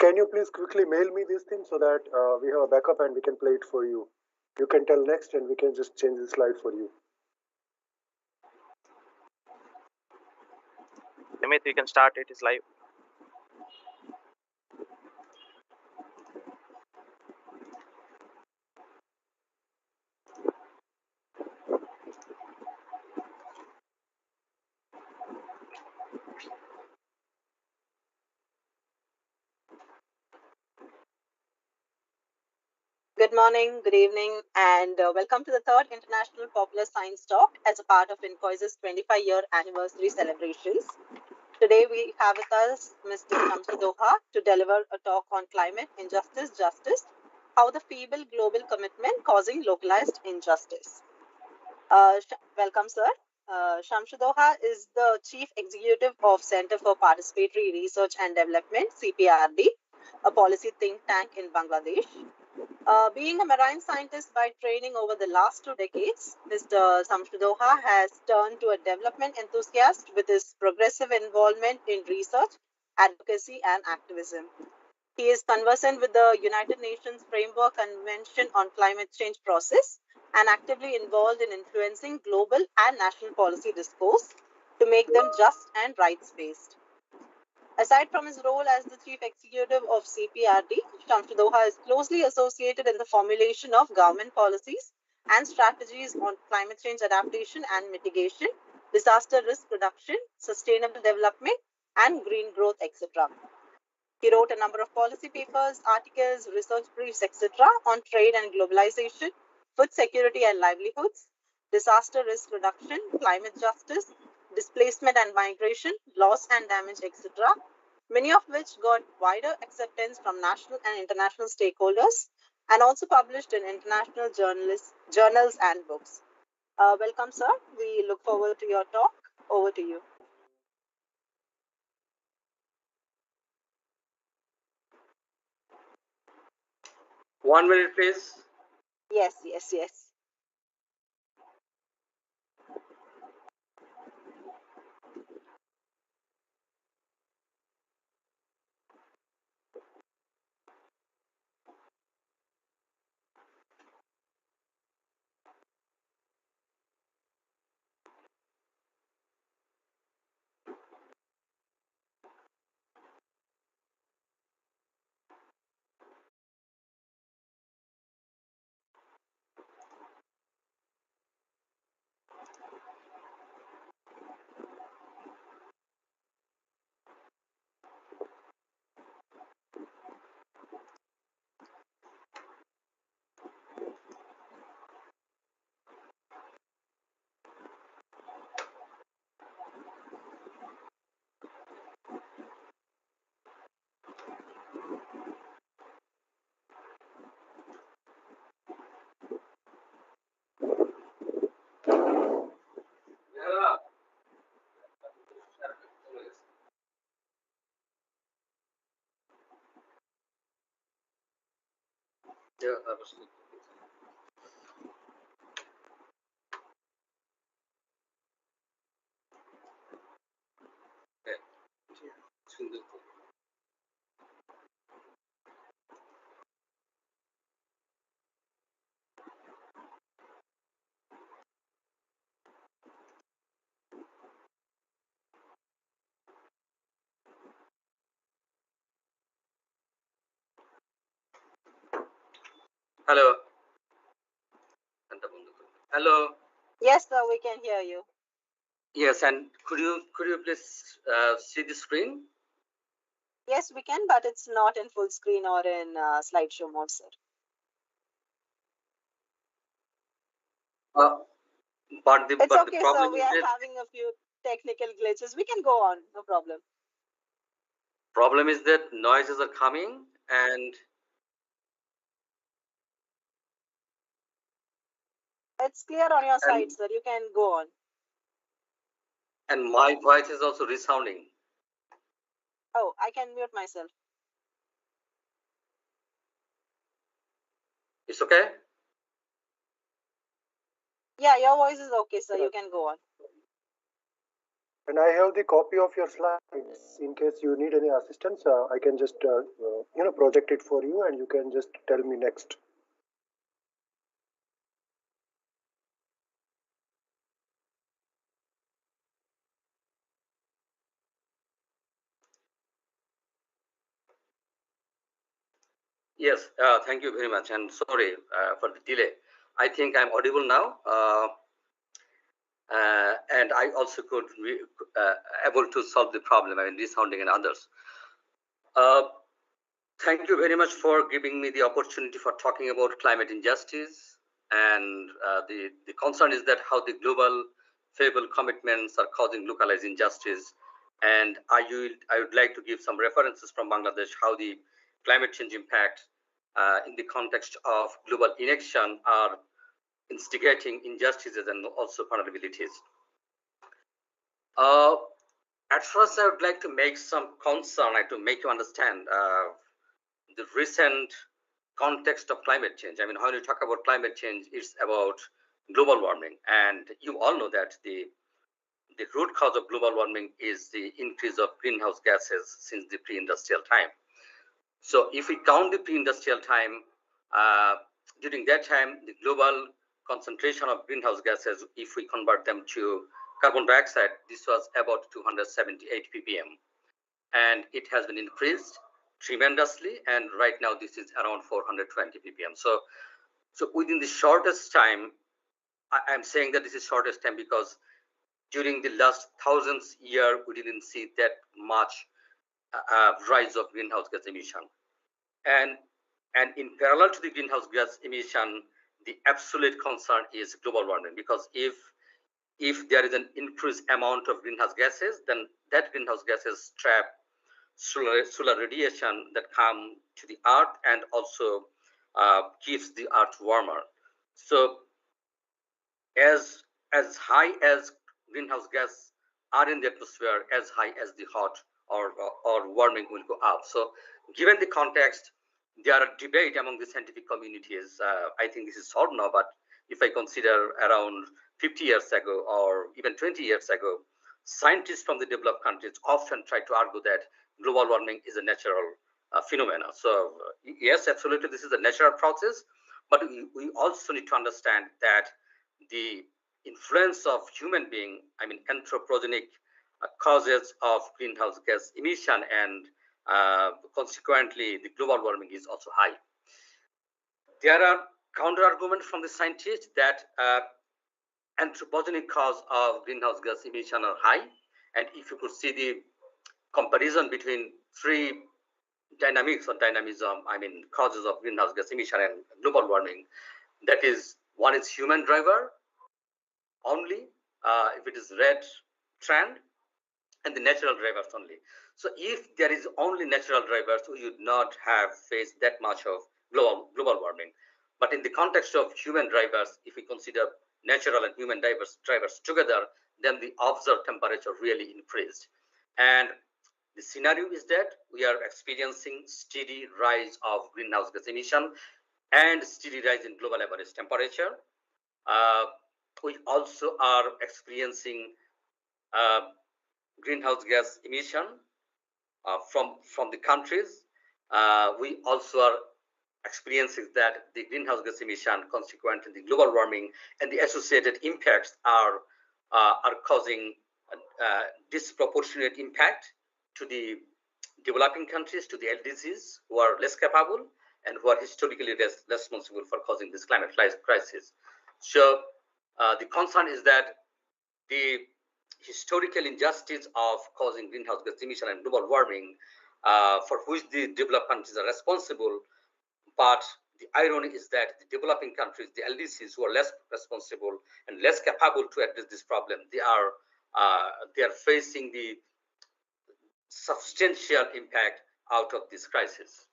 can you please quickly mail me this thing so that we have a backup and we can play it for you? You can tell next and we can just change the slide for you. Amit, we can start. It is live. Good morning, good evening, and welcome to the third International Popular Science Talk as a part of INCOIS's 25-year anniversary celebrations. Today we have with us Mr. Shamsuddoha to deliver a talk on climate injustice, justice, how the feeble global commitment causing localized injustice. Welcome, sir. Shamsuddoha is the Chief Executive of Center for Participatory Research and Development, CPRD, a policy think tank in Bangladesh. Being a marine scientist by training over the last 2 decades, Mr. Shamsuddoha has turned to a development enthusiast with his progressive involvement in research, advocacy, and activism. He is conversant with the United Nations Framework Convention on Climate Change process and actively involved in influencing global and national policy discourse to make them just and rights-based. Aside from his role as the Chief Executive of CPRD, Shamsuddoha is closely associated in the formulation of government policies and strategies on climate change adaptation and mitigation, disaster risk reduction, sustainable development, and green growth, etc. He wrote a number of policy papers, articles, research briefs, etc. on trade and globalization, food security and livelihoods, disaster risk reduction, climate justice, displacement and migration, loss and damage, etc., many of which got wider acceptance from national and international stakeholders and also published in international journals and books. Welcome, sir. We look forward to your talk. Over to you. One minute, please. Yes. Yeah, absolutely. Hello. Hello. Yes, sir, we can hear you. Yes, and could you please see the screen? Yes, we can, but it's not in full screen or in slideshow mode, sir. But the It's okay, problem sir. We is are that having a few technical glitches. We can go on, no problem. problem is that noises are coming and it's clear on your side, sir. You can go on. And my voice is also resounding. Oh, I can mute myself. It's okay? Yeah, your voice is okay, sir. You can go on. And I have the copy of your slides. In case you need any assistance, I can just project it for you, and you can just tell me next. Yes, thank you very much, and sorry for the delay. I think I'm audible now, and I also could be able to solve the problem. I mean, resounding and others. Thank you very much for giving me the opportunity for talking about climate injustice. And the concern is that how the global Feeble commitments are causing localized injustice. And I would like to give some references from Bangladesh, how the climate change impact in the context of global inaction are instigating injustices and also vulnerabilities. At first, I would like to make some concern, like to make you understand the recent context of climate change. I mean, when you talk about climate change, it's about global warming. And you all know that the root cause of global warming is the increase of greenhouse gases since the pre-industrial time. So if we count the pre-industrial time, during that time, the global concentration of greenhouse gases, if we convert them to carbon dioxide, this was about 278 ppm. And it has been increased tremendously, and right now this is around 420 ppm. So within the shortest time, I'm saying that this is shortest time because during the last thousands year, we didn't see that much rise of greenhouse gas emission. And in parallel to the greenhouse gas emission, the absolute concern is global warming, because if there is an increased amount of greenhouse gases, then that greenhouse gases trap solar radiation that come to the earth and also keeps the earth warmer. So as high as greenhouse gas are in the atmosphere, as high as the hot or warming will go up. So given the context, there are debate among the scientific communities. I think this is solved now, but if I consider around 50 years ago or even 20 years ago, scientists from the developed countries often try to argue that global warming is a natural phenomena. So yes, absolutely, this is a natural process, but we also need to understand that the influence of human being, I mean anthropogenic causes of greenhouse gas emission, and consequently the global warming is also high. There are counter arguments from the scientists that anthropogenic cause of greenhouse gas emission are high, and if you could see the comparison between three dynamics or dynamism, I mean causes of greenhouse gas emission and global warming, that is, one is human driver only, if it is red trend, and the natural drivers only. So if there is only natural drivers, we would not have faced that much of global warming. But in the context of human drivers, if we consider natural and human drivers together, then the observed temperature really increased. And the scenario is that we are experiencing steady rise of greenhouse gas emission and steady rise in global average temperature. We also are experiencing greenhouse gas emission from the countries. We also are experiencing that the greenhouse gas emission, consequently the global warming and the associated impacts are causing disproportionate impact to the developing countries, to the LDCs who are less capable and who are historically responsible for causing this climate crisis. So the concern is that the historical injustice of causing greenhouse gas emission and global warming, for which the developed countries are responsible, but the irony is that the developing countries, the LDCs, who are less responsible and less capable to address this problem, they are facing the substantial impact out of this crisis.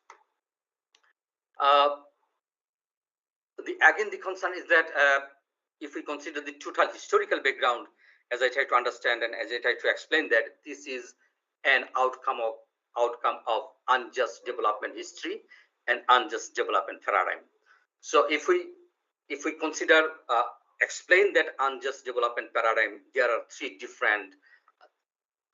Again, the concern is that if we consider the total historical background, as I try to understand and as I try to explain, that this is an outcome of unjust development history and unjust development paradigm. So if we consider explain that unjust development paradigm, there are three different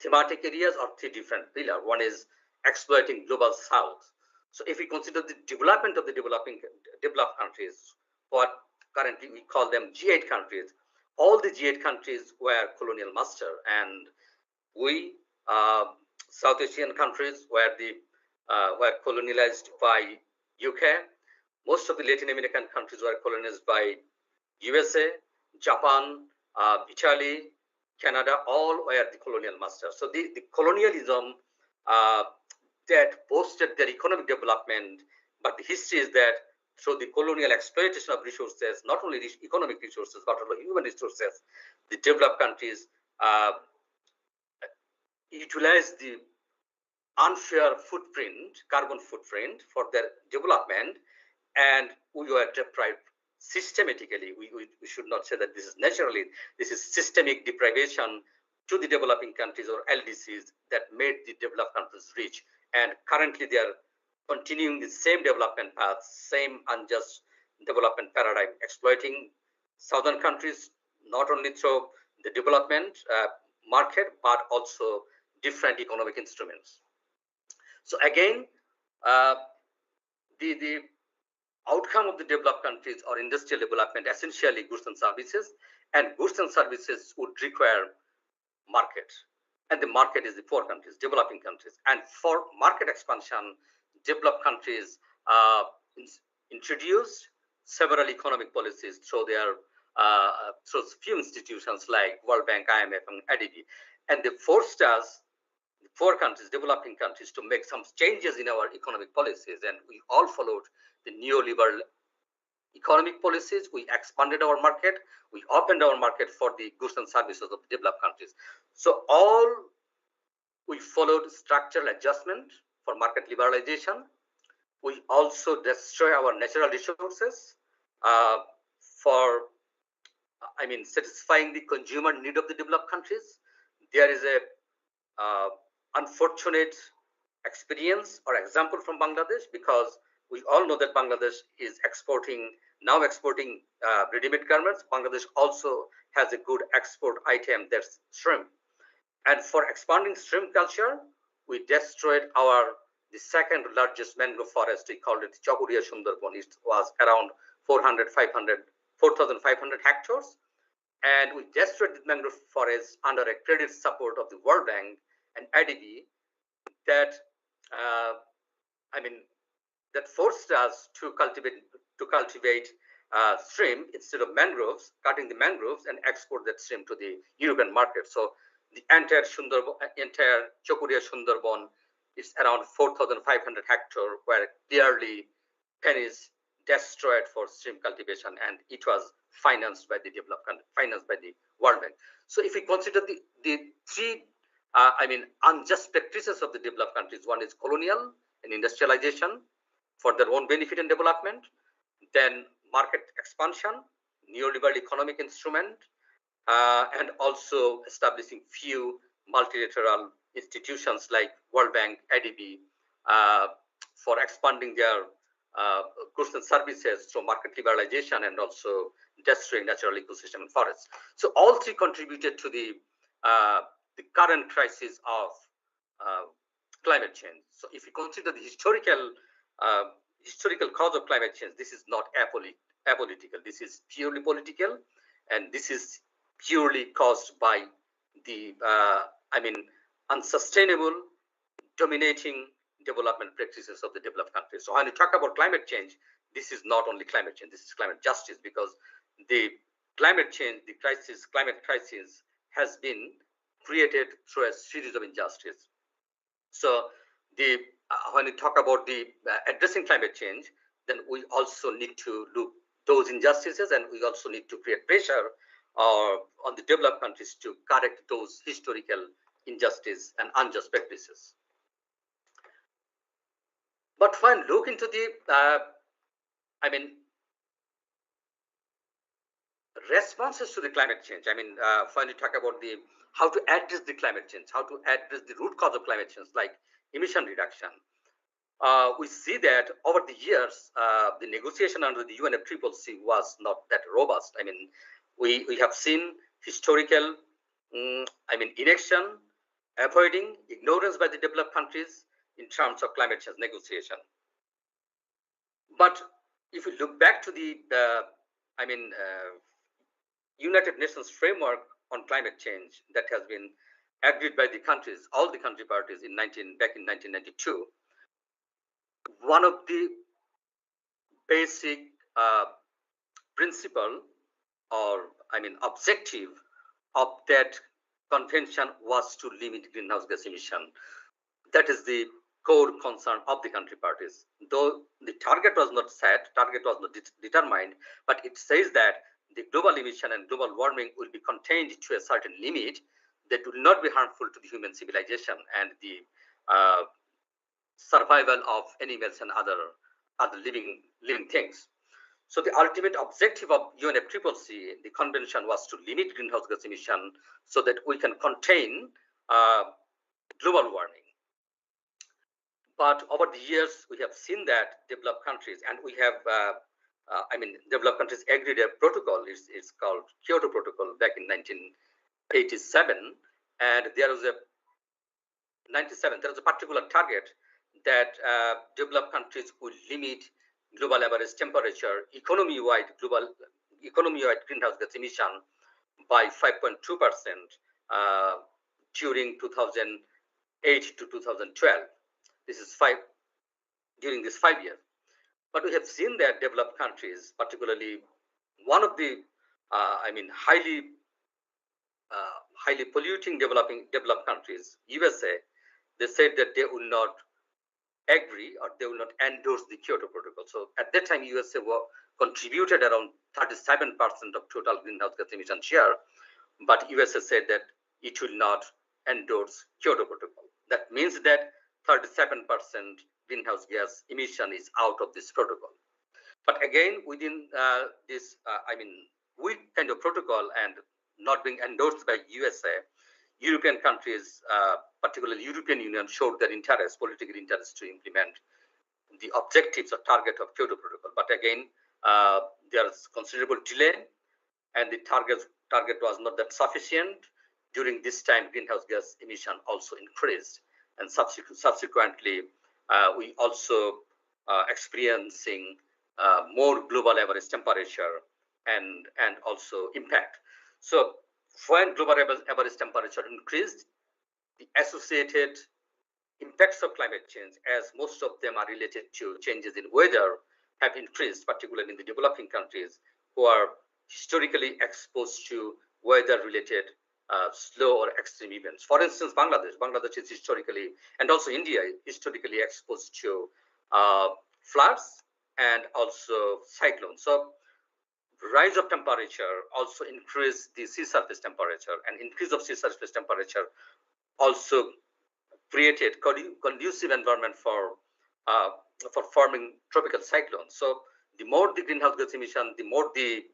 thematic areas or three different pillars. One is exploiting global south. So if we consider the development of the developed countries, what currently we call them G8 countries, all the G8 countries were colonial master, and we South Asian countries were colonialized by UK. Most of the Latin American countries were colonized by USA, Japan, Italy, Canada, all were the colonial masters. So the colonialism that boosted their economic development, but the history is that through the colonial exploitation of resources, not only economic resources, but also human resources, the developed countries utilize the unfair footprint, carbon footprint for their development, and we were deprived systematically. We should not say that this is naturally, this is systemic deprivation to the developing countries or LDCs that made the developed countries rich. And currently they are continuing the same development path, same unjust development paradigm, exploiting southern countries, not only through the development market, but also different economic instruments. So again, the outcome of the developed countries or industrial development, essentially goods and services would require market, and the market is the poor countries, developing countries. And for market expansion, developed countries introduced several economic policies through their through few institutions like World Bank, IMF, and ADB, and they forced us, the poor countries, developing countries, to make some changes in our economic policies, and we all followed the neoliberal economic policies. We expanded our market, we opened our market for the goods and services of the developed countries. So all we followed structural adjustment for market liberalization. We also destroy our natural resources for, satisfying the consumer need of the developed countries. There is a unfortunate experience or example from Bangladesh, because we all know that Bangladesh is exporting ready-made garments. Bangladesh also has a good export item, that's shrimp. And for expanding shrimp culture, we destroyed the second largest mangrove forest. We called it Chakuriya Sundarban. It was around 4,500 hectares. And we destroyed the mangrove forest under a credit support of the World Bank and ADB that that forced us to cultivate shrimp instead of mangroves, cutting the mangroves and export that shrimp to the European market. So the entire Chakuriya Sundarban is around 4,500 hectares, where clearly pennies destroyed for shrimp cultivation, and it was financed by the developed country, financed by the World Bank. So if we consider the three unjust practices of the developed countries, one is colonial and industrialization for their own benefit and development, then market expansion, neoliberal economic instrument, and also establishing few multilateral institutions like World Bank, ADB, for expanding their goods and services through market liberalization, and also destroying natural ecosystem and forests. So all three contributed to the current crisis of climate change. So if you consider the historical cause of climate change, this is not apolitical. This is purely political, and this is purely caused by the unsustainable, dominating development practices of the developed countries. So when you talk about climate change, this is not only climate change, this is climate justice, because the climate change, climate crisis has been created through a series of injustices. So when we talk about the addressing climate change, then we also need to look those injustices, and we also need to create pressure on the developed countries to correct those historical injustice and unjust practices. But when look into the responses to the climate change, when you talk about how to address the climate change, how to address the root cause of climate change, like emission reduction, we see that over the years, the negotiation under the UNFCCC was not that robust. We have seen historical inaction avoiding ignorance by the developed countries in terms of climate change negotiation. But if you look back to the United Nations framework on climate change that has been agreed by the countries, all the country parties back in 1992, one of the basic principle or objective of that convention was to limit greenhouse gas emission. That is the core concern of the country parties. Though the target was not set, target was not determined, but it says that the global emission and global warming will be contained to a certain limit that will not be harmful to the human civilization and the survival of animals and other living things. So the ultimate objective of UNFCCC, the convention, was to limit greenhouse gas emission so that we can contain global warming. But over the years, we have seen that developed countries, and we have, developed countries agreed a protocol. It's called Kyoto Protocol back in 1987, and there was a particular target that developed countries would limit global average temperature, economy-wide greenhouse gas emission by 5.2% during 2008 to 2012. This is during this 5 years. But we have seen that developed countries, particularly one of the highly polluting developed countries, USA, they said that they will not agree or they will not endorse the Kyoto Protocol. So at that time, USA contributed around 37% of total greenhouse gas emission share, but USA said that it will not endorse Kyoto Protocol. That means that 37% greenhouse gas emission is out of this protocol. But again, within this, weak kind of protocol and not being endorsed by USA, European countries, particularly European Union, showed their political interest to implement the objectives or target of Kyoto Protocol. But again, there is considerable delay, and the target was not that sufficient. During this time, greenhouse gas emission also increased, and subsequently, we also experiencing more global average temperature and also impact. So when global average temperature increased, the associated impacts of climate change, as most of them are related to changes in weather, have increased, particularly in the developing countries who are historically exposed to weather-related slow or extreme events. For instance, Bangladesh is historically, and also India, historically exposed to floods and also cyclones. So rise of temperature also increase the sea surface temperature, and increase of sea surface temperature also created conducive environment for forming tropical cyclones. So the more the greenhouse gas emission, the more the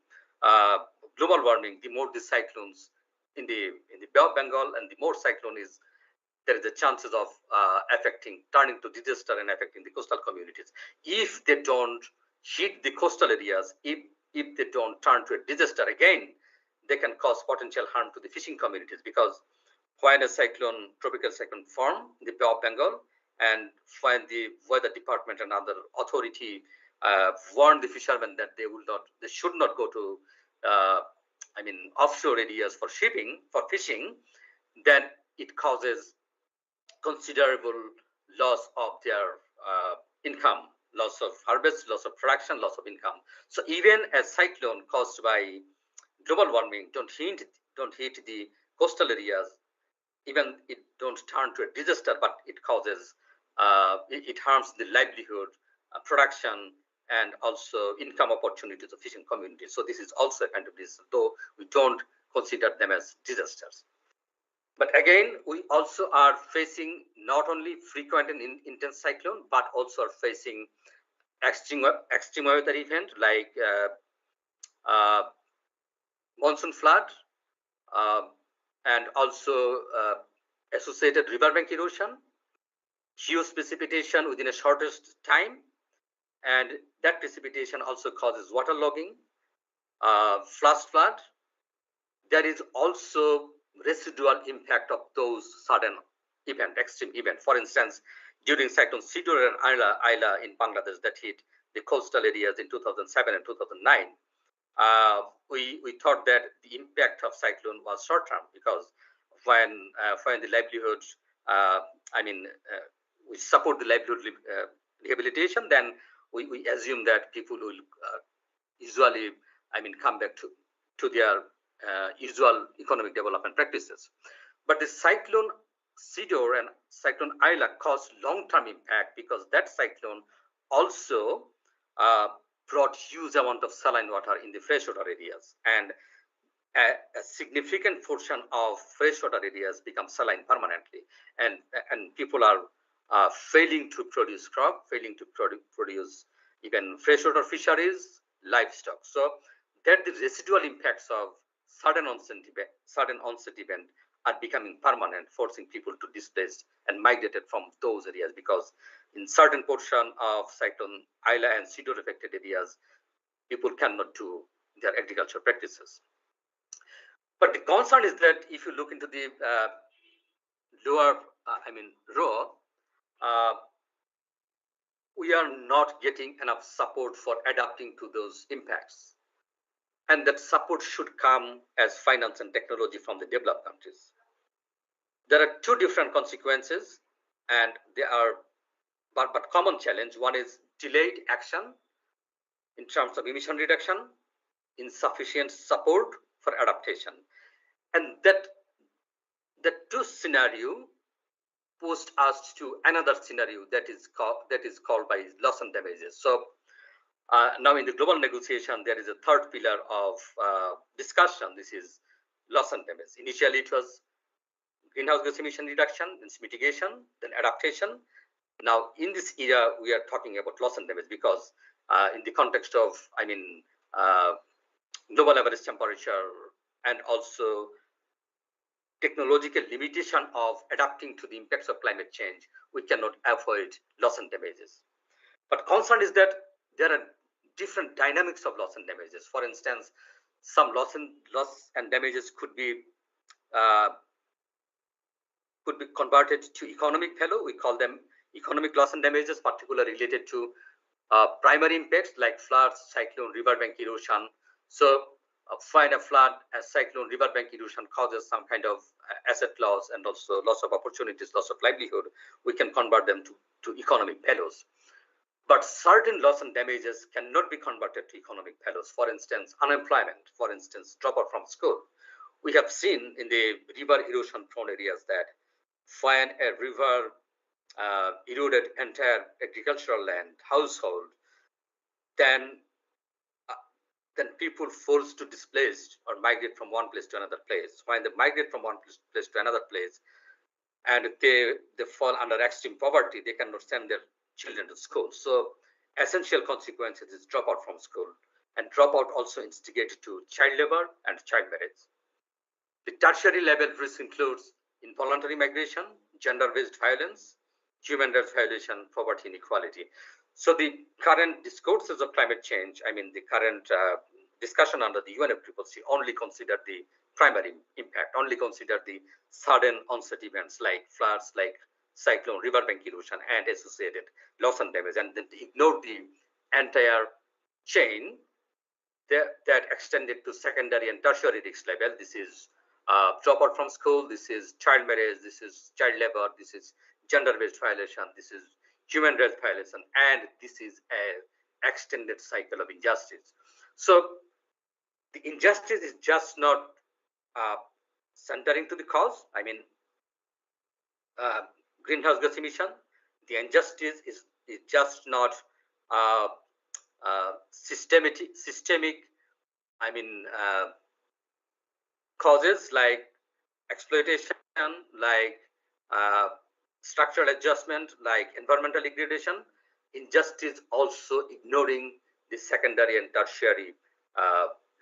global warming, the more the cyclones in the Bay of Bengal, and the more cyclone there is a chances of turning to disaster and affecting the coastal communities. If they don't hit the coastal areas, if they don't turn to a disaster again, they can cause potential harm to the fishing communities, because when a tropical cyclone form in the Bay of Bengal, and when the weather department and other authority warn the fishermen that they should not go to offshore areas for fishing, then it causes considerable loss of their income, loss of harvest, loss of production, loss of income. So even a cyclone caused by global warming don't hit the coastal areas, even it don't turn to a disaster, but it causes it harms the livelihood, production, and also income opportunities of fishing communities. So this is also a kind of disaster, though we don't consider them as disasters. But again, we also are facing not only frequent and intense cyclone, but also are facing extreme weather event like monsoon flood, and also associated riverbank erosion, huge precipitation within a shortest time, and that precipitation also causes waterlogging, flash flood. There is also residual impact of those sudden event, extreme event. For instance, during Cyclone Sidor and Ayla in Bangladesh that hit the coastal areas in 2007 and 2009, we thought that the impact of cyclone was short term, because when the livelihood, we support the livelihood rehabilitation, then we assume that people will usually, come back to their usual economic development practices. But the cyclone Sidor and cyclone Ayla caused long-term impact, because that cyclone also brought huge amount of saline water in the freshwater areas, and a significant portion of freshwater areas become saline permanently, and people are failing to produce crop, failing to produce even freshwater fisheries, livestock. So that the residual impacts of sudden onset event are becoming permanent, forcing people to displace and migrated from those areas, because in certain portion of cyclone Ayla and Sidor affected areas, people cannot do their agriculture practices. But the concern is that if you look into the lower, row, we are not getting enough support for adapting to those impacts. And that support should come as finance and technology from the developed countries. There are two different consequences, and they are but common challenge. One is delayed action in terms of emission reduction, insufficient support for adaptation. And that the two scenario post us to another scenario that is called by loss and damages. So now in the global negotiation, there is a third pillar of discussion. This is loss and damage. Initially, it was greenhouse gas emission reduction, then mitigation, then adaptation. Now, in this era, we are talking about loss and damage, because in the context of, global average temperature and also technological limitation of adapting to the impacts of climate change, we cannot avoid loss and damages. But concern is that there are different dynamics of loss and damages. For instance, some loss and damages could be converted to economic value. We call them economic loss and damages, particularly related to primary impacts like floods, cyclone, riverbank erosion. So when a flood, a cyclone, riverbank erosion causes some kind of asset loss and also loss of opportunities, loss of livelihood, we can convert them to economic values. But certain loss and damages cannot be converted to economic values. For instance, unemployment, for instance, dropout from school. We have seen in the river erosion prone areas that when a river eroded entire agricultural land, household, then people forced to displace or migrate from one place to another place. When they migrate from one place to another place, and they fall under extreme poverty, they cannot send their children to school. So essential consequences is dropout from school, and dropout also instigated to child labor and child marriage. The tertiary level risk includes involuntary migration, gender-based violence, human rights violation, poverty, inequality. So the current discourses of climate change, the current discussion under the UNFCCC only consider the primary impact, only consider the sudden onset events like floods, like cyclone, riverbank erosion, and associated loss and damage, and then ignore the entire chain that extended to secondary and tertiary risk level. This is dropout from school, this is child marriage, this is child labor, this is gender-based violation, this is human rights violation, and this is an extended cycle of injustice. So the injustice is just not centering to the cause, greenhouse gas emission. The injustice is just not systemic causes like exploitation, like structural adjustment, like environmental degradation. Injustice also ignoring the secondary and tertiary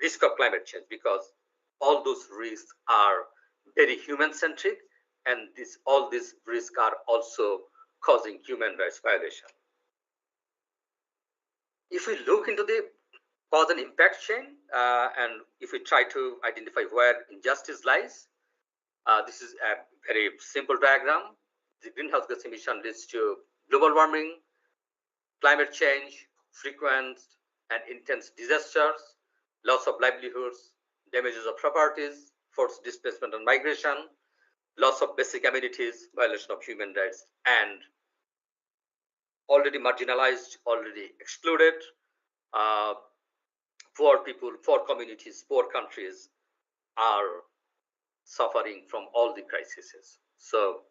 risk of climate change, because all those risks are very human-centric, and all these risks are also causing human rights violation. If we look into the cause and impact chain, and if we try to identify where injustice lies, this is a very simple diagram. the greenhouse gas emission leads to global warming, climate change, frequent and intense disasters, loss of livelihoods, damages of properties, forced displacement and migration, loss of basic amenities, violation of human rights, and already marginalized, already excluded, uh, poor people, poor communities, poor countries are suffering from all the crises. So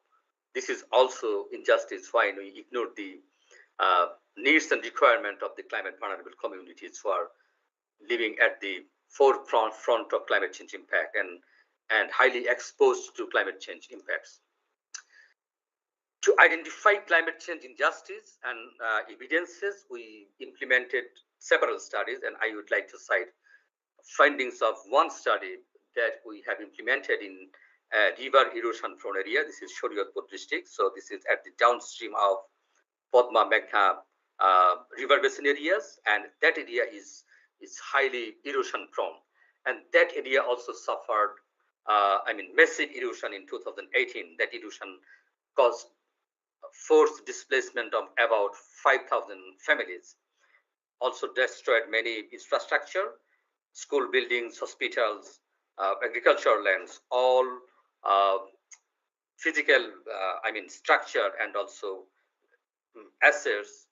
this is also injustice when we ignore the needs and requirement of the climate vulnerable communities who are living at the forefront of climate change impact and highly exposed to climate change impacts. To identify climate change injustice and evidences, we implemented several studies, and I would like to cite findings of one study that we have implemented in river erosion prone area. This is Shariatpur district. So this is at the downstream of Padma Meghna river basin areas, and that area is highly erosion prone. And that area also suffered, massive erosion in 2018. That erosion caused forced displacement of about 5,000 families, also destroyed many infrastructure, school buildings, hospitals, agricultural lands, all physical, structure and also assets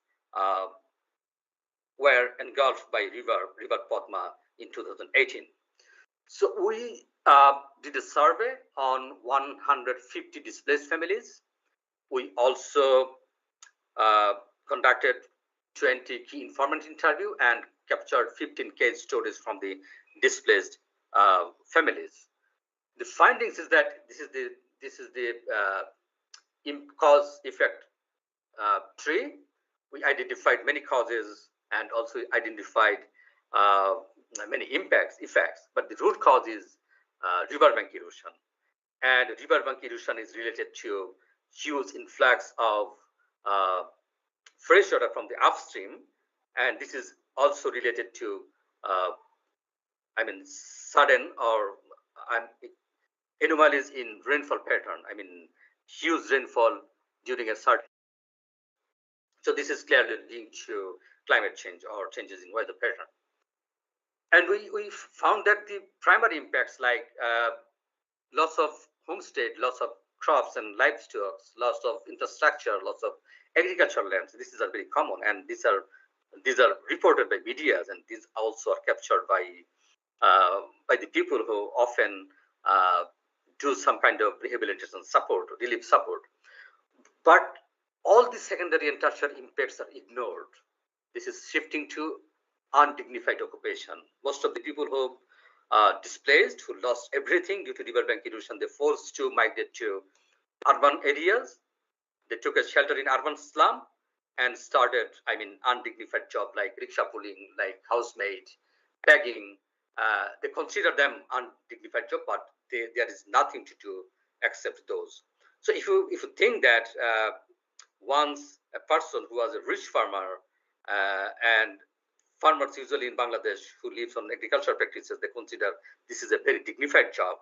were engulfed by river Padma in 2018. So we did a survey on 150 displaced families. We also conducted 20 key informant interview and captured 15 case stories from the displaced families. The findings is that this is the cause effect tree. We identified many causes and also identified many effects, but the root cause is riverbank erosion. And riverbank erosion is related to huge influx of fresh water from the upstream, and this is also related to sudden or anomalies in rainfall pattern. Huge rainfall during a certain. So this is clearly linked to climate change or changes in weather pattern. And we found that the primary impacts like loss of homestead, loss of crops and livestock, loss of infrastructure, loss of agricultural lands. These are very common, and these are reported by media, and these also are captured by the people who often do some kind of rehabilitation support, relief support. But all the secondary and tertiary impacts are ignored. This is shifting to undignified occupation. Most of the people who displaced, who lost everything due to riverbank erosion, they forced to migrate to urban areas. They took a shelter in urban slum and started, undignified job like rickshaw pulling, like housemaid, begging. They consider them undignified job, but there is nothing to do except those. So if you think that once a person who was a rich farmer and farmers usually in Bangladesh who lives on agricultural practices, they consider this is a very dignified job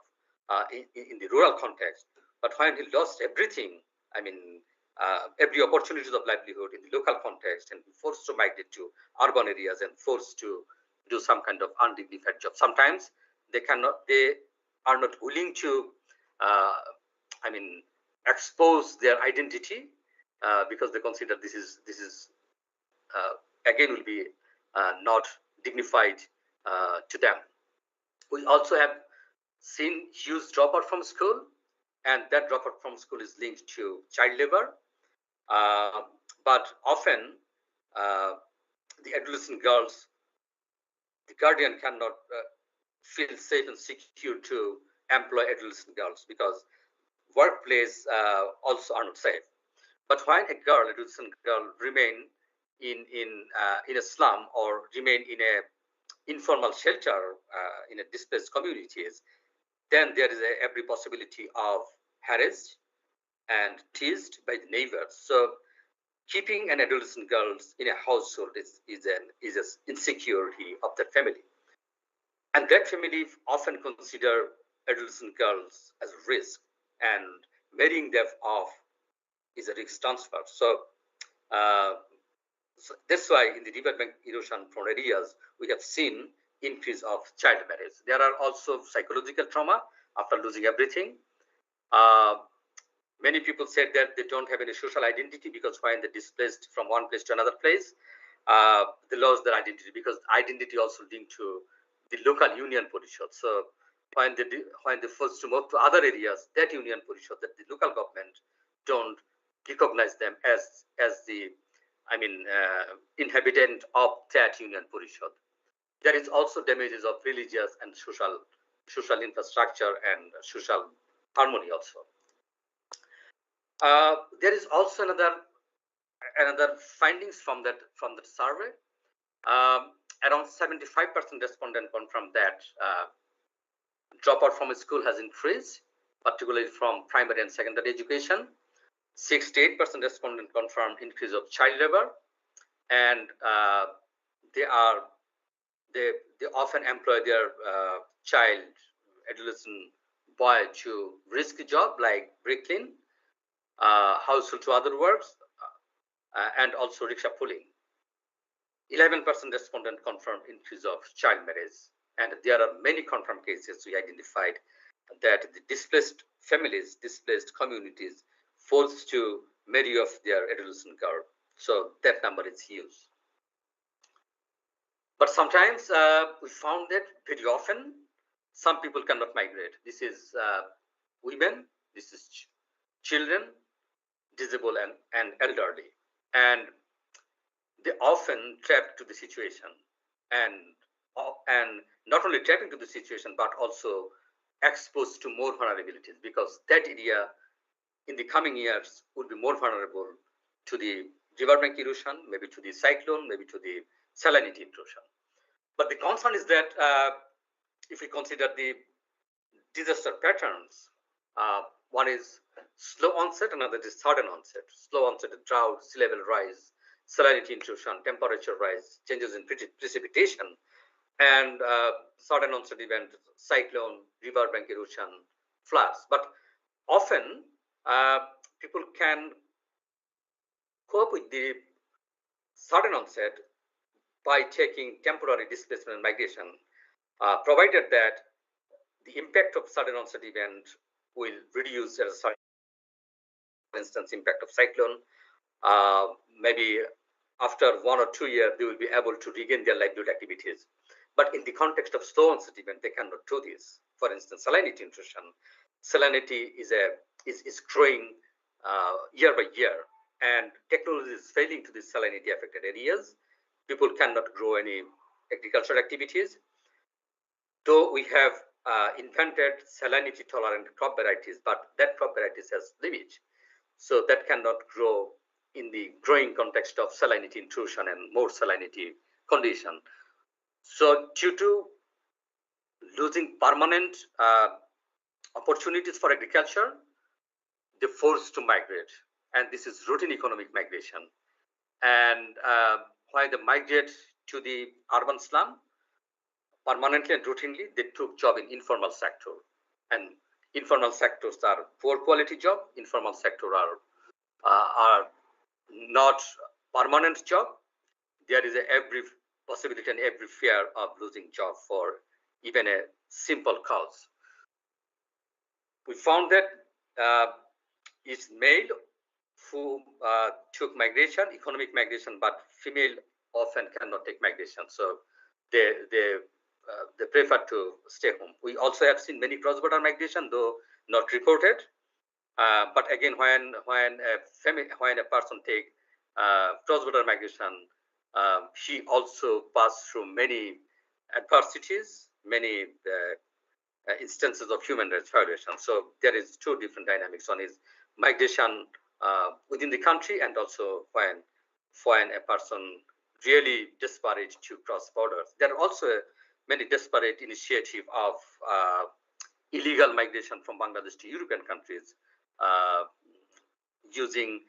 in the rural context. But when he lost everything, every opportunities of livelihood in the local context and forced to migrate to urban areas and forced to do some kind of undignified job. Sometimes they are not willing to, expose their identity because they consider this is again will be not dignified to them. We also have seen huge dropout from school, and that dropout from school is linked to child labor. But often the adolescent girls, the guardian cannot feel safe and secure to employ adolescent girls because workplace also are not safe. But when a girl, adolescent girl, remain in a slum or remain in a informal shelter in a displaced communities, then there is every possibility of harassed and teased by the neighbors. So keeping an adolescent girls in a household is an insecurity of the family, and that family often consider adolescent girls as a risk, and marrying them off is a risk transfer. So, so that's why in the riverbank erosion prone areas, we have seen increase of child marriage. There are also psychological trauma after losing everything. Many people said that they don't have any social identity because when they displaced from one place to another place, they lost their identity, because identity also linked to the local union porishad. So when they forced to move to other areas, that union porishad, that the local government don't recognize them as the, I mean, inhabitant of that union porishad. There is also damages of religious and social infrastructure and social harmony also. There is also another findings from that survey. Around 75% respondent confirmed that dropout from school has increased, particularly from primary and secondary education. 68% respondent confirmed increase of child labor, and they often employ their child, adolescent boy to risky job like bricklaying, household to other works, and also rickshaw pulling. 11% respondent confirmed increase of child marriage, and there are many confirmed cases we identified that the displaced families, displaced communities forced to marry off their adolescent girl. So that number is huge. But sometimes we found that very often some people cannot migrate. This is women, this is children, disabled and elderly, and they often trapped to the situation, and not only trapping to the situation but also exposed to more vulnerabilities, because that area in the coming years would be more vulnerable to the riverbank erosion, maybe to the cyclone, maybe to the salinity intrusion. But the concern is that if we consider the disaster patterns, one is slow onset, another is sudden onset. Slow onset, drought, sea level rise, salinity intrusion, temperature rise, changes in precipitation, and sudden onset event, cyclone, riverbank erosion, floods. But often people can cope with the sudden onset by taking temporary displacement and migration, provided that the impact of sudden onset event will reduce as a certain, for instance, impact of cyclone. Maybe after 1 or 2 years, they will be able to regain their livelihood activities. But in the context of slow onset event, they cannot do this. For instance, salinity intrusion. Salinity is growing year by year, and technology is failing to these salinity affected areas. People cannot grow any agricultural activities. Though we have invented salinity tolerant crop varieties, but that crop varieties has limits. So that cannot grow in the growing context of salinity intrusion and more salinity condition. So due to losing permanent opportunities for agriculture, they're forced to migrate. And this is routine economic migration. And while they migrate to the urban slum, permanently and routinely, they took job in informal sector. And informal sectors are poor quality job. Informal sector are not permanent job. There is every possibility and every fear of losing job for even a simple cause. We found that it's male who took migration, economic migration, but female often cannot take migration. So they prefer to stay home. We also have seen many cross-border migration, though not reported. But again, when a person take cross-border migration, she also passed through many adversities, many instances of human rights violations. So there is two different dynamics. One is migration within the country, and also when a person really desperate to cross borders. There are also many desperate initiative of illegal migration from Bangladesh to European countries using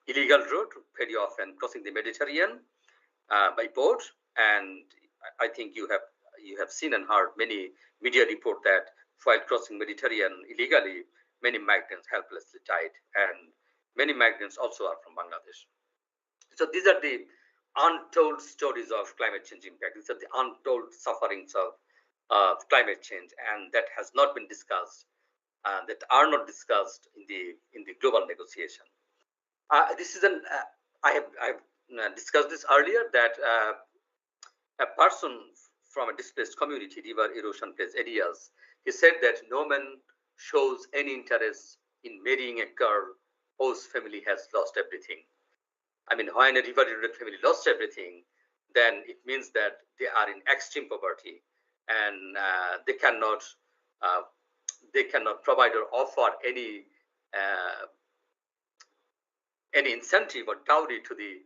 illegal route, very often crossing the Mediterranean by boat. And I think you have seen and heard many media report that while crossing Mediterranean illegally, many migrants helplessly died. And Many migrants also are from Bangladesh. So these are the untold stories of climate change impact. These are the untold sufferings of climate change, and that has not been discussed, that are not discussed in the global negotiation. This is an I've discussed this earlier, that a person from a displaced community, river erosion plagued areas, he said that no man shows any interest in marrying a girl whose family has lost everything. I mean, when a river eroded family lost everything, then it means that they are in extreme poverty, and uh, they cannot provide or offer any incentive or dowry to the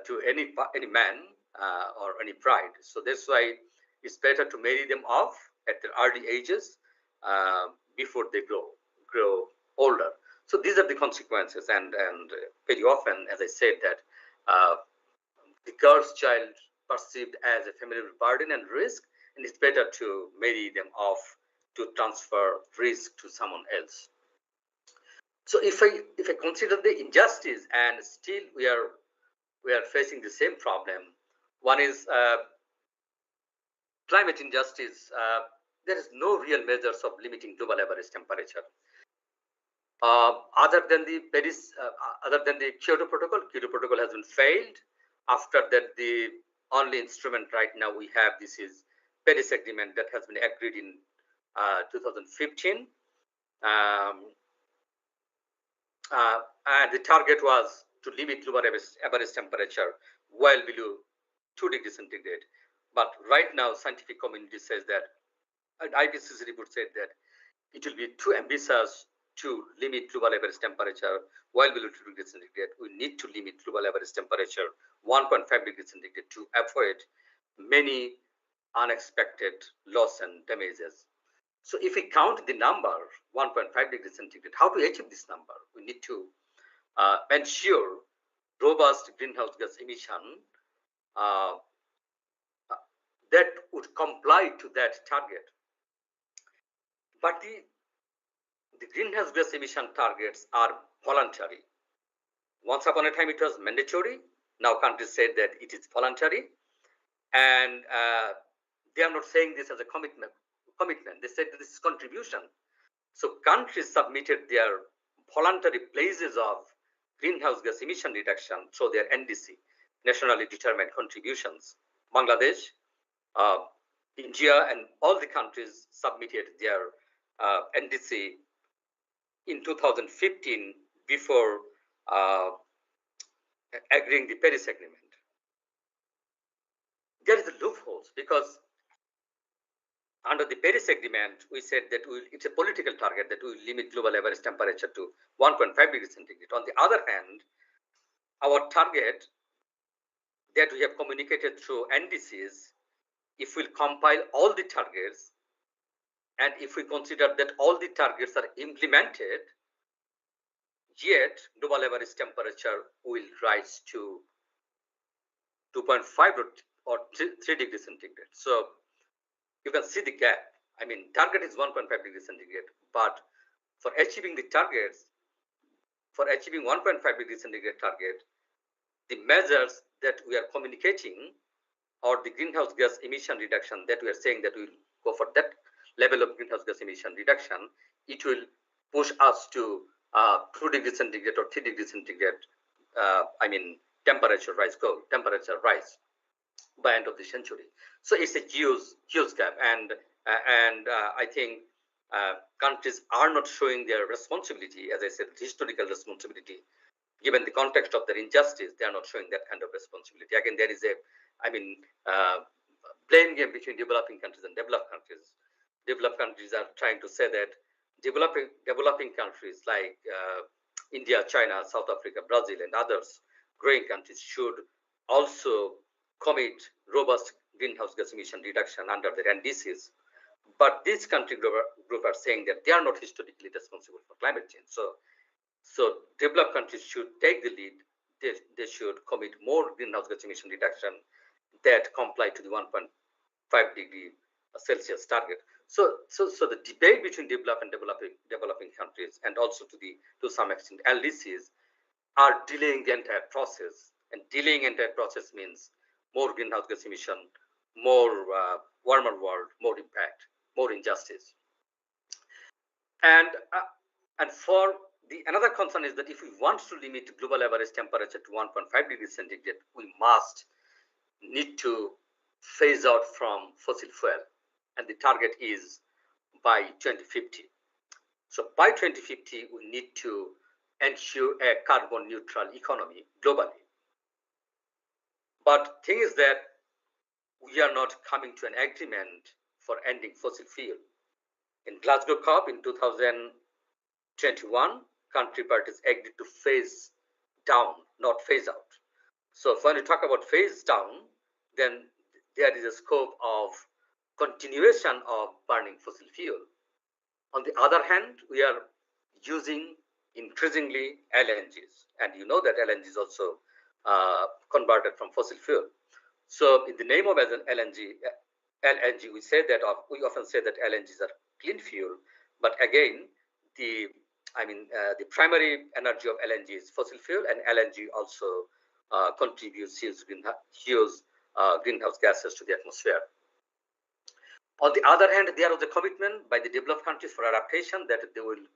to any man or any bride. So that's why it's better to marry them off at their early ages before they grow older. So these are the consequences, and very often, as I said, that the girl's child perceived as a familial burden and risk, and it's better to marry them off to transfer risk to someone else. So if I consider the injustice, and still we are facing the same problem. One is climate injustice. There is no real measures of limiting global average temperature. Other than the Kyoto Protocol. Kyoto Protocol has been failed. After that, the only instrument right now we have, this is Paris Agreement that has been agreed in 2015. And the target was to limit global average temperature well below 2 degrees centigrade. But right now, scientific community says that, and IPCC report said that it will be too ambitious to limit global average temperature well below 2 degrees centigrade. We need to limit global average temperature 1.5 degrees centigrade to avoid many unexpected loss and damages. So if we count the number 1.5 degrees centigrade, how to achieve this number? We need to ensure robust greenhouse gas emission that would comply to that target. But the greenhouse gas emission targets are voluntary. Once upon a time, it was mandatory. Now countries said that it is voluntary, and they are not saying this as a commitment. They said this is contribution. So countries submitted their voluntary pledges of greenhouse gas emission reduction through their NDC, nationally determined contributions. Bangladesh, India, and all the countries submitted their NDC in 2015 before agreeing the Paris Agreement. There is a loopholes because under the Paris Agreement, we said that it's a political target that we will limit global average temperature to 1.5 degrees centigrade. On the other hand, our target that we have communicated through NDCs, if we'll compile all the targets, and if we consider that all the targets are implemented, yet global average temperature will rise to 2.5 or 3 degrees centigrade. So you can see the gap. I mean, target is 1.5 degrees centigrade, but for achieving the targets, for achieving 1.5 degrees centigrade target, the measures that we are communicating, or the greenhouse gas emission reduction that we are saying that we will go for that level of greenhouse gas emission reduction, it will push us to 2 degrees centigrade or 3 degrees centigrade. Temperature rise by end of the century. So it's a huge gap, and I think countries are not showing their responsibility. As I said, historical responsibility. Given the context of their injustice, they are not showing that kind of responsibility. Again, there is a blame game between developing countries and developed countries. Developed countries are trying to say that developing countries like India, China, South Africa, Brazil, and others, growing countries, should also commit robust greenhouse gas emission reduction under their NDCs. But this country group are saying that they are not historically responsible for climate change. So developed countries should take the lead. They should commit more greenhouse gas emission reduction that comply to the 1.5 degree Celsius target. So the debate between developed and developing countries, and also to some extent LDCs, are delaying the entire process. And delaying entire process means more greenhouse gas emission, more warmer world, more impact, more injustice. And for the another concern is that if we want to limit global average temperature to 1.5 degrees centigrade, we must need to phase out from fossil fuel, and the target is by 2050. So by 2050, we need to ensure a carbon neutral economy globally. But thing is that we are not coming to an agreement for ending fossil fuel. In Glasgow COP in 2021, country parties agreed to phase down, not phase out. So when we talk about phase down, then there is a scope of continuation of burning fossil fuel. On the other hand, we are using increasingly LNGs, and you know that LNG is also converted from fossil fuel. So in the name of LNG, we say that we often say that LNGs are clean fuel, but again, the primary energy of LNG is fossil fuel, and LNG also contributes huge greenhouse gases to the atmosphere. On the other hand, there was a commitment by the developed countries for adaptation that they will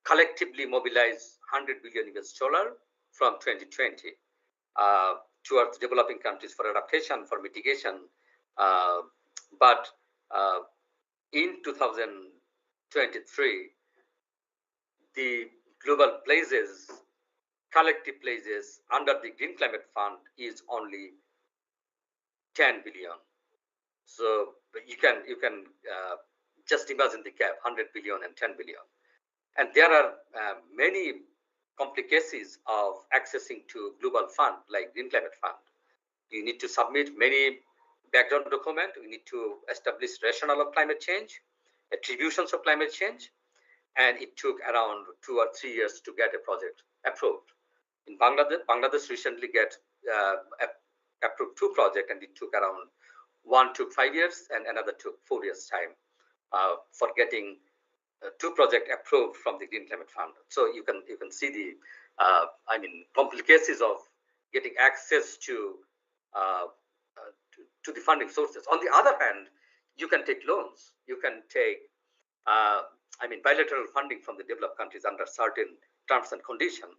collectively mobilize $100 billion from 2020 towards developing countries for adaptation, for mitigation. But in 2023, the global pledges, collective pledges under the Green Climate Fund is only 10 billion. So you can just imagine the gap, 100 billion and 10 billion. And there are many complications of accessing to global fund like Green Climate Fund. You need to submit many background documents. We need to establish rationale of climate change, attributions of climate change, and it took around 2 or 3 years to get a project approved. In Bangladesh recently get approved 2 projects, and it took around one took 5 years and another took 4 years time for getting 2 projects approved from the Green Climate Fund. So you can see the complications of getting access to the funding sources. On the other hand, you can take loans. You can take bilateral funding from the developed countries under certain terms and conditions.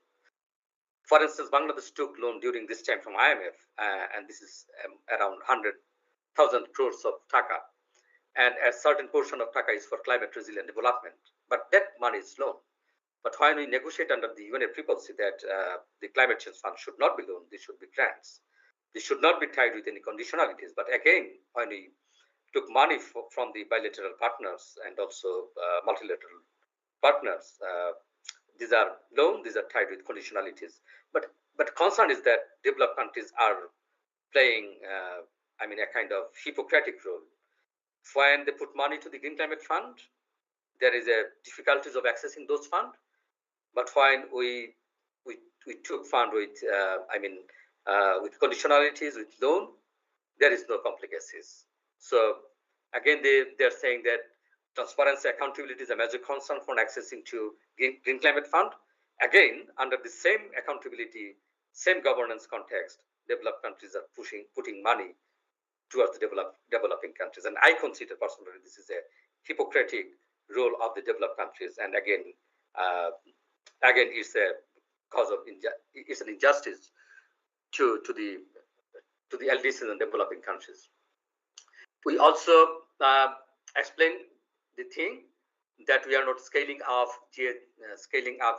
For instance, Bangladesh took loan during this time from IMF, and this is around 100,000 crores of taka. And a certain portion of taka is for climate resilient development. But that money is loan. But when we negotiate under the UNFCCC that the climate change fund should not be loan, they should be grants. They should not be tied with any conditionalities. But again, when we took money from the bilateral partners and also multilateral partners, these are loan, these are tied with conditionalities. But concern is that developed countries are playing a kind of Hippocratic role. When they put money to the Green Climate Fund, there is a difficulties of accessing those funds. But when we took fund with with conditionalities, with loan, there is no complications. So again, they're saying that transparency, accountability is a major concern for accessing to Green Climate Fund. Again, under the same accountability, same governance context, developed countries are putting money towards the developing countries. And I consider personally this is a Hippocratic role of the developed countries. And again, it's a cause of it's an injustice to the LDCs and developing countries. We also explain the thing that we are not scaling up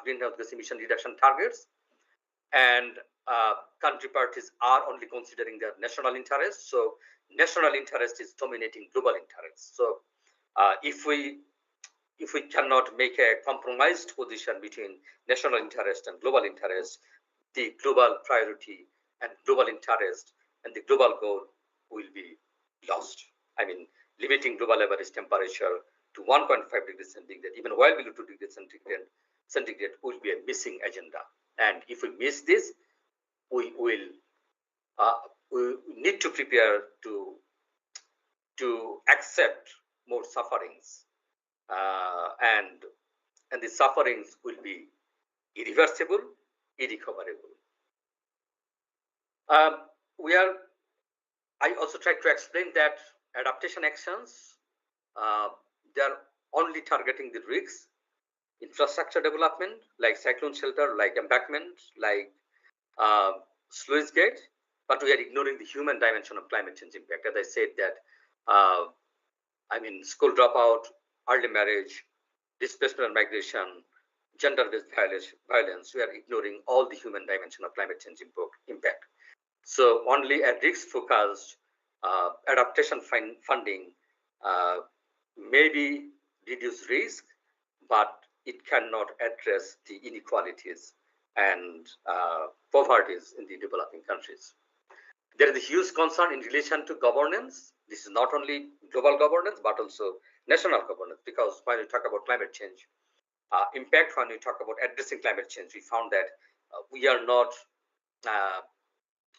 greenhouse gas emission reduction targets, and country parties are only considering their national interests. So national interest is dominating global interests. So if we cannot make a compromised position between national interest and global interest, the global priority and global interest and the global goal will be lost. Limiting global average temperature to 1.5 degrees centigrade, even well below 2 degrees centigrade, will be a missing agenda. And if we miss this, we need to prepare to accept more sufferings, and the sufferings will be irreversible, irrecoverable. I also tried to explain that adaptation actions, they are only targeting the risks, infrastructure development, like cyclone shelter, like embankment, like sluice gate, but we are ignoring the human dimension of climate change impact. As I said that, school dropout, early marriage, displacement and migration, gender-based violence, we are ignoring all the human dimension of climate change impact. So only a risk-focused adaptation funding maybe reduce risk, but it cannot address the inequalities and poverties in the developing countries. There is a huge concern in relation to governance. This is not only global governance, but also national governance, because when we talk about climate change impact, when we talk about addressing climate change, we found that we are not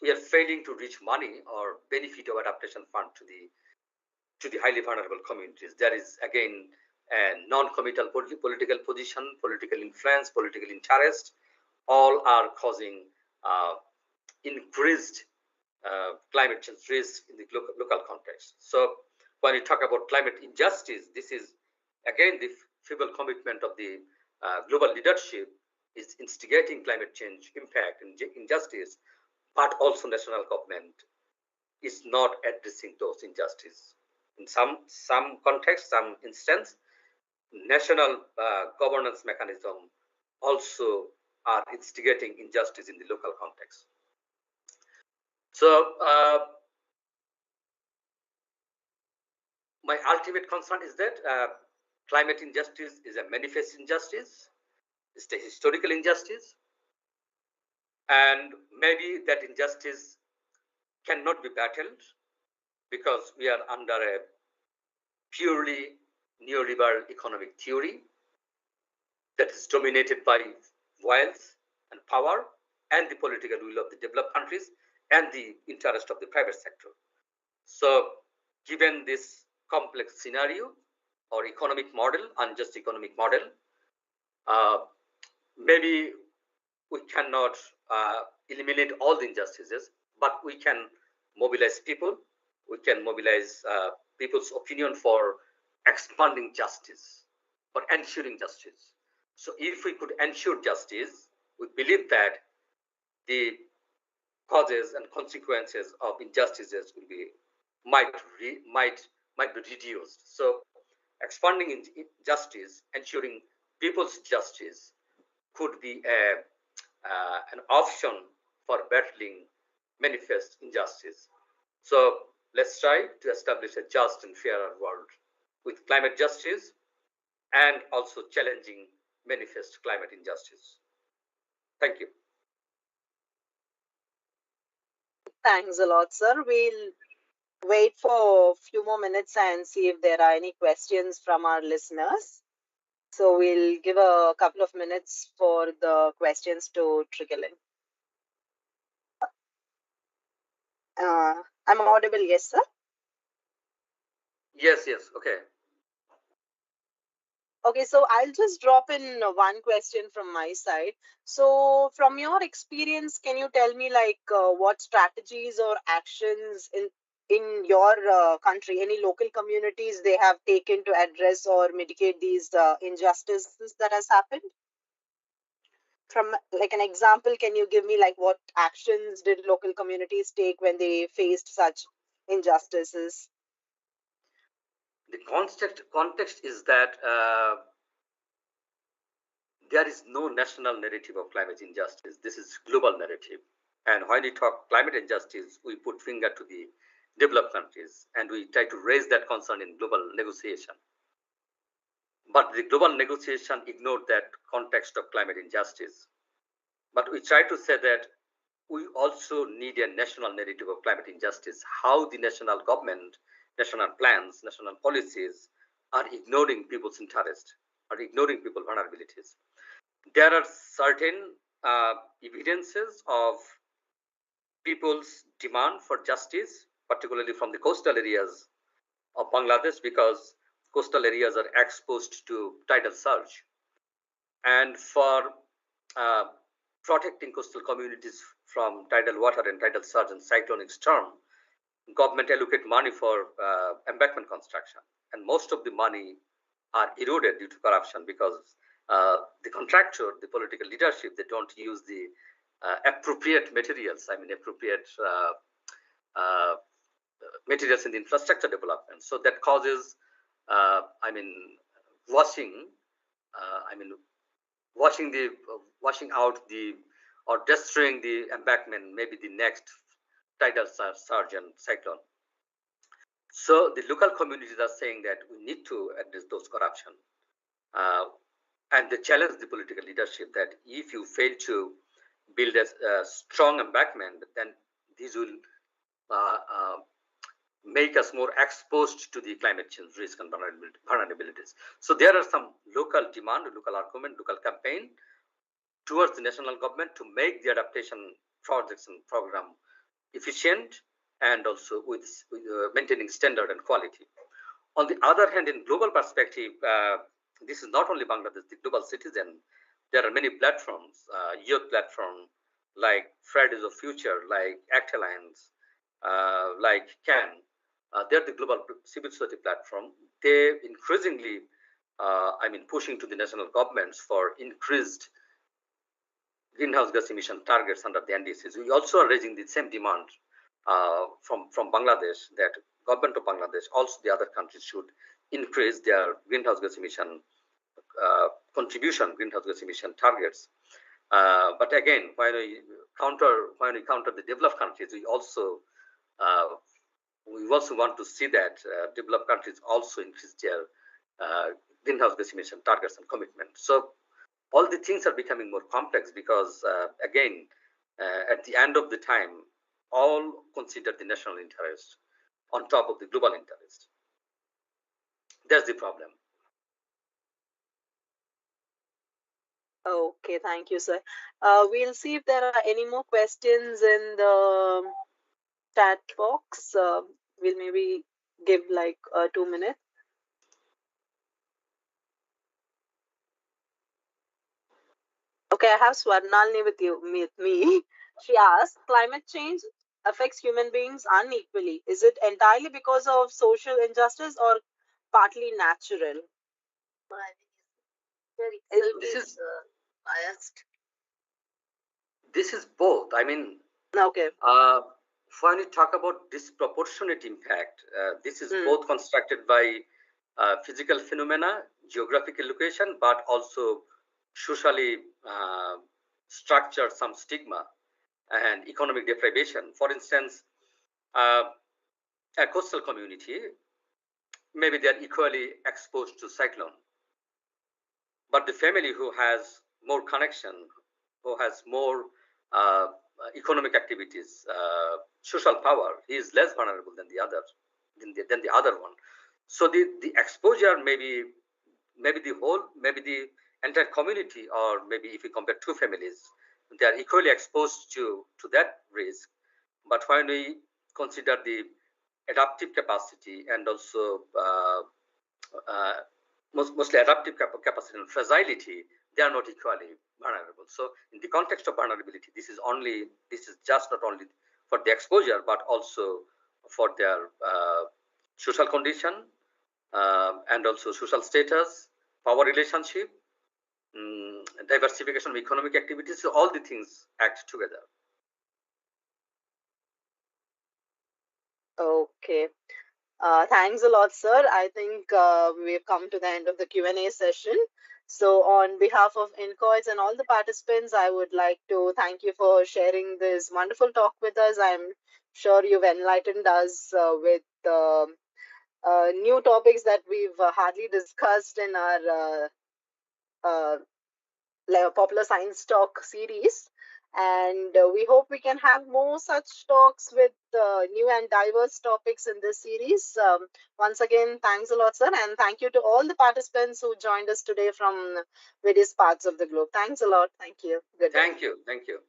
we are failing to reach money or benefit of adaptation fund to the highly vulnerable communities. There is again a non-committal political position, political influence, political interest. All are causing increased climate change risk in the local context. So when we talk about climate injustice, this is again the feeble commitment of the global leadership is instigating climate change impact and injustice, but also national government is not addressing those injustices. In some context, some instance, national governance mechanism also are instigating injustice in the local context. So my ultimate concern is that climate injustice is a manifest injustice, it's a historical injustice, and maybe that injustice cannot be battled because we are under a purely neoliberal economic theory that is dominated by wealth and power and the political will of the developed countries and the interest of the private sector. So given this complex scenario or economic model, unjust economic model, maybe we cannot eliminate all the injustices, but we can mobilize people. We can mobilize people's opinion for expanding justice, for ensuring justice. So if we could ensure justice, we believe that the causes and consequences of injustices will be might be reduced. So expanding justice, ensuring people's justice could be an option for battling manifest injustice. So let's try to establish a just and fairer world with climate justice and also challenging manifest climate injustice. Thank you. Thanks a lot, sir. We'll wait for a few more minutes and see if there are any questions from our listeners. So we'll give a couple of minutes for the questions to trickle in. I'm audible, yes, sir? Yes, okay. Okay, so I'll just drop in one question from my side. So from your experience, can you tell me like what strategies or actions in your country, any local communities they have taken to address or mitigate these injustices that has happened? From like an example, can you give me like what actions did local communities take when they faced such injustices? The context is that there is no national narrative of climate injustice. This is global narrative. And when we talk climate injustice, we put finger to the developed countries and we try to raise that concern in global negotiation. But the global negotiation ignored that context of climate injustice. But we try to say that we also need a national narrative of climate injustice, how the national government, national plans, national policies are ignoring people's interest, are ignoring people's vulnerabilities. There are certain evidences of people's demand for justice, particularly from the coastal areas of Bangladesh, because coastal areas are exposed to tidal surge. And for protecting coastal communities from tidal water and tidal surge and cyclonic storm, government allocate money for embankment construction, and most of the money are eroded due to corruption because the contractor, the political leadership, they don't use the appropriate materials. I mean, appropriate materials in the infrastructure development. So that causes, I mean, washing out the or destroying the embankment, maybe the next tidal surge and cyclone. So the local communities are saying that we need to address those corruption, and they challenge the political leadership that if you fail to build a strong embankment, then these will make us more exposed to the climate change risk and vulnerabilities. So there are some local demand, local argument, local campaign towards the national government to make the adaptation projects and program efficient and also with maintaining standard and quality. On the other hand, in global perspective, this is not only Bangladesh, the global citizen. There are many platforms, youth platform like Fridays of Future, like Act Alliance, like CAN. They're the global civil society platform. They increasingly, pushing to the national governments for increased greenhouse gas emission targets under the NDCs. We also are raising the same demand from Bangladesh that government of Bangladesh, also the other countries should increase their greenhouse gas emission greenhouse gas emission targets. But again, when we counter the developed countries, we also want to see that developed countries also increase their greenhouse gas emission targets and commitments. So all the things are becoming more complex because, again, at the end of the time, all consider the national interest on top of the global interest. That's the problem. Okay, thank you, sir. We'll see if there are any more questions in the chat box. We'll maybe give like 2 minutes. Okay, I have Swarnalini with me. She asked, climate change affects human beings unequally. Is it entirely because of social injustice or partly natural? This is biased. This is both. I mean, okay. When you talk about disproportionate impact, this is both constructed by physical phenomena, geographical location, but also socially structured some stigma and economic deprivation. For instance, a coastal community, maybe they're equally exposed to cyclone, but the family who has more connection, who has more economic activities, social power, he is less vulnerable than the other one. So the exposure maybe the entire community, or maybe if you compare two families, they are equally exposed to that risk. But when we consider the adaptive capacity and also mostly adaptive capacity and fragility, they are not equally vulnerable. So in the context of vulnerability, this is just not only for the exposure, but also for their social condition and also social status, power relationship, diversification of economic activities. So all the things act together. Okay. Thanks a lot, sir. I think we've come to the end of the Q&A session. So on behalf of INCOIS and all the participants, I would like to thank you for sharing this wonderful talk with us. I'm sure you've enlightened us with new topics that we've hardly discussed in our Popular Science Talk series. And we hope we can have more such talks with new and diverse topics in this series. Once again, thanks a lot, sir. And thank you to all the participants who joined us today from various parts of the globe. Thanks a lot. Thank you. Good day. Thank you.